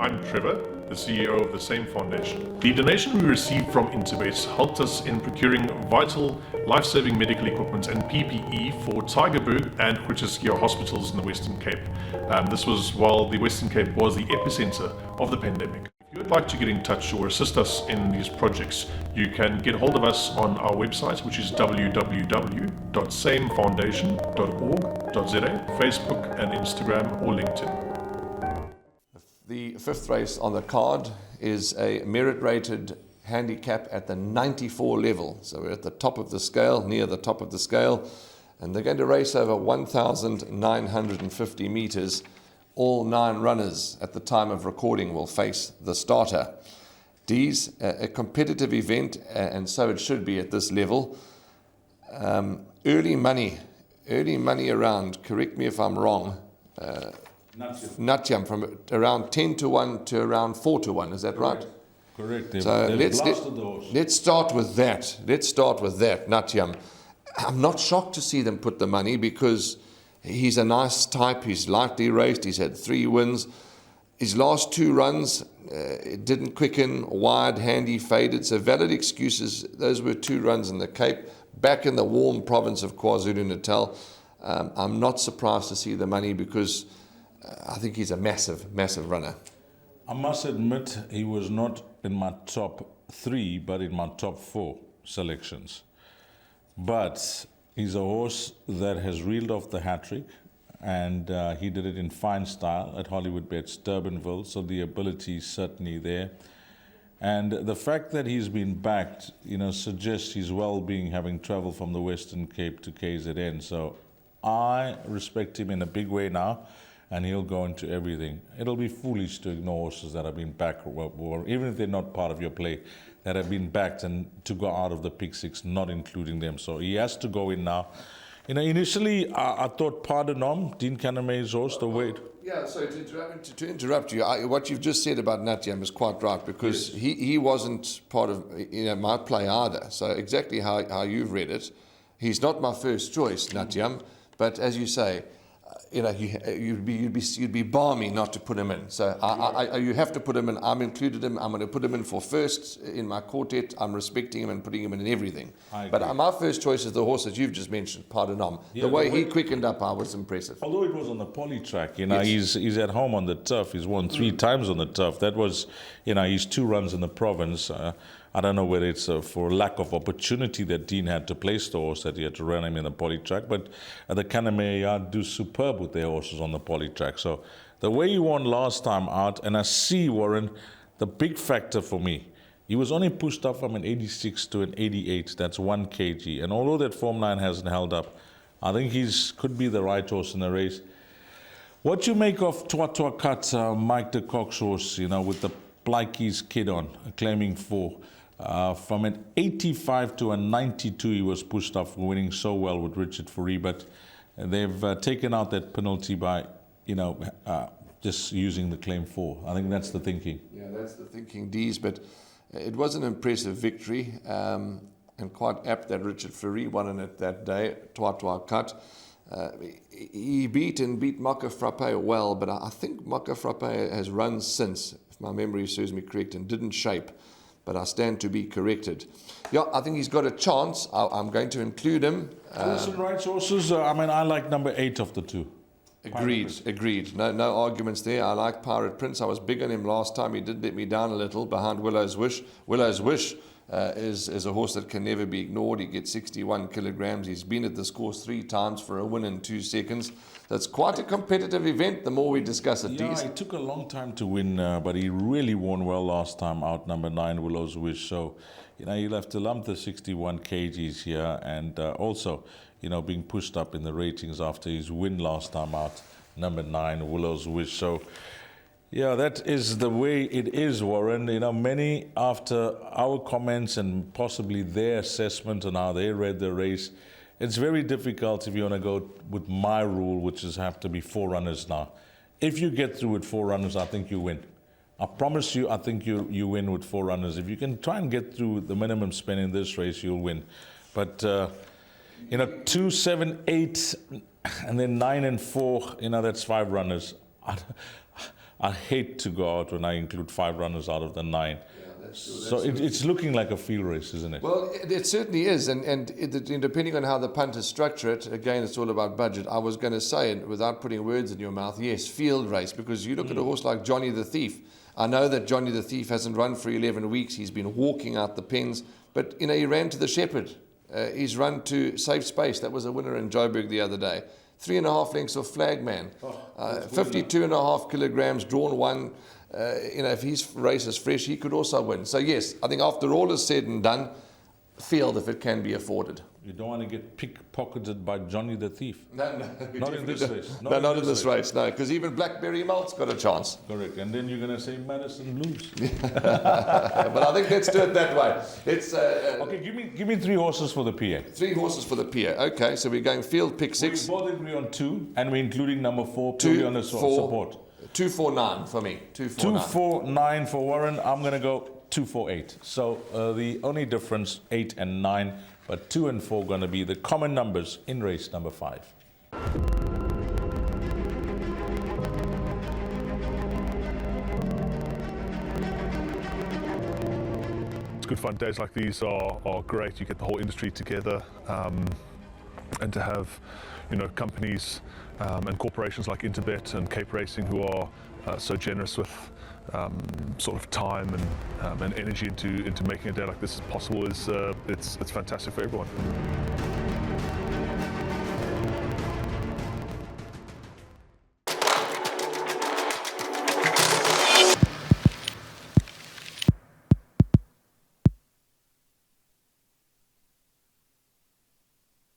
I'm Trevor, the CEO of the same foundation. The donation we received from Interbet helped us in procuring vital, life-saving medical equipment and PPE for Tygerberg and Whittier hospitals in the Western Cape. This was while the Western Cape was the epicenter of the pandemic. If you would like to get in touch or assist us in these projects, you can get hold of us on our website, which is www.samefoundation.org.za, Facebook and Instagram or LinkedIn. The fifth race on the card is a merit-rated handicap at the 94 level. So we're at the top of the scale, near the top of the scale, and they're going to race over 1,950 meters. All 9 runners at the time of recording will face the starter. D's a competitive event, and so it should be at this level. Early money around, correct me if I'm wrong, Natyam from around 10 to 1 to around 4 to 1, is that right? Correct. So let's start with that. Natyam. I'm not shocked to see them put the money because he's a nice type, he's lightly raced, he's had 3 wins. His last 2 runs, it didn't quicken, wide, handy, faded, so valid excuses. Those were 2 runs in the Cape, back in the warm province of KwaZulu-Natal. I'm not surprised to see the money because I think he's a massive, massive runner. I must admit he was not in my top 3, but in my top 4 selections. But he's a horse that has reeled off the hat-trick, and he did it in fine style at Hollywoodbets Durbanville, so the ability is certainly there. And the fact that he's been backed, suggests his well-being having travelled from the Western Cape to KZN. So I respect him in a big way now, and he'll go into everything. It'll be foolish to ignore horses that have been backed, or even if they're not part of your play, that have been backed and to go out of the pick 6, not including them. So he has to go in now. Initially, I thought Pardonom, Dean Canamay's horse, the weight. Yeah, so to interrupt you, what you've just said about Natyam is quite right, because yes, he wasn't part of my play either. So exactly how you've read it. He's not my first choice, Natyam, but as you say, you'd be balmy not to put him in. So you have to put him in. I'm included him. I'm going to put him in for first in my quartet. I'm respecting him and putting him in everything. But my first choice is the horse that you've just mentioned, Pardonom. Yeah, the way he quickened up, I was impressive. Although it was on the poly track, yes, he's at home on the turf. He's won 3 times on the turf. That was, his 2 runs in the province. I don't know whether it's for lack of opportunity that Dean had to place the horse, that he had to run him in the poly track, but the Canamay Yard do superb with their horses on the poly track. So the way he won last time out, and I see, Warren, the big factor for me, he was only pushed up from an 86 to an 88. That's 1 kg. And although that form line hasn't held up, I think could be the right horse in the race. What you make of Twatwa Cut, Mike de Kock's horse, with the Blyke's kid on, claiming 4. From an 85 to a 92, he was pushed up for winning so well with Richard Fourie, but they've taken out that penalty by, just using the claim 4. I think that's the thinking. Yeah, that's the thinking, Dees, but it was an impressive victory, and quite apt that Richard Fourie won it that day, Twatwa Cut. He beat Maka Frappe well, but I think Maka Frappe has run since, if my memory serves me correct, and didn't shape. But I stand to be corrected. Yeah, I think he's got a chance. I'm going to include him. Alison Wright's horses, I like number 8 of the 2. Agreed. No arguments there. I like Pirate Prince. I was big on him last time. He did let me down a little behind Willow's Wish. Willow's Wish is a horse that can never be ignored. He gets 61 kilograms. He's been at this course 3 times for a win in 2 seconds. That's quite a competitive event the more we discuss it. Yeah, it took a long time to win, but he really won well last time out, number 9, Willow's Wish. So, you'll have to lump the 61 kgs here, and also, being pushed up in the ratings after his win last time out, number 9, Willow's Wish. So, yeah, that is the way it is, Warren. Many, after our comments and possibly their assessment on how they read the race, it's very difficult if you want to go with my rule, which is have to be 4 runners now. If you get through with 4 runners, I think you win. I promise you, I think you win with 4 runners. If you can try and get through the minimum spend in this race, you'll win. But, 2, 7, 8, and then 9 and 4, that's 5 runners. I hate to go out when I include 5 runners out of the 9. So it's looking like a field race, isn't it? Well, it certainly is, and depending on how the punters structure it, again, it's all about budget. I was going to say, and without putting words in your mouth, yes, field race, because you look at a horse like Johnny the Thief. I know that Johnny the Thief hasn't run for 11 weeks. He's been walking out the pens, but he ran to the Shepherd. He's run to Safe Space. That was a winner in Joburg the other day. 3.5 lengths of Flagman. 52.5 kilograms, drawn 1. If his race is fresh, he could also win. So yes, I think after all is said and done, field if it can be afforded. You don't want to get pickpocketed by Johnny the Thief. No, not in this race. Not in this race. No, because even Blackberry Malt's got a chance. Correct, and then you're going to say Madison Blues. But I think let's do it that way. It's okay. Give me 3 horses for the PA. 3 horses for the PA. Okay, so we're going field pick 6. We both agree on 2, and we're including number 4 purely on the support. 2, 4, 9 for me. 2, 4, 2, 9. 4, 9 for Warren. I'm going to go 2, 4, 8. So the only difference 8 and 9, but 2 and 4 going to be the common numbers in race number 5. It's good fun. Days like these are great. You get the whole industry together, and to have, companies and corporations like Interbet and Cape Racing who are so generous with sort of time and energy into making a day like this possible is it's fantastic for everyone.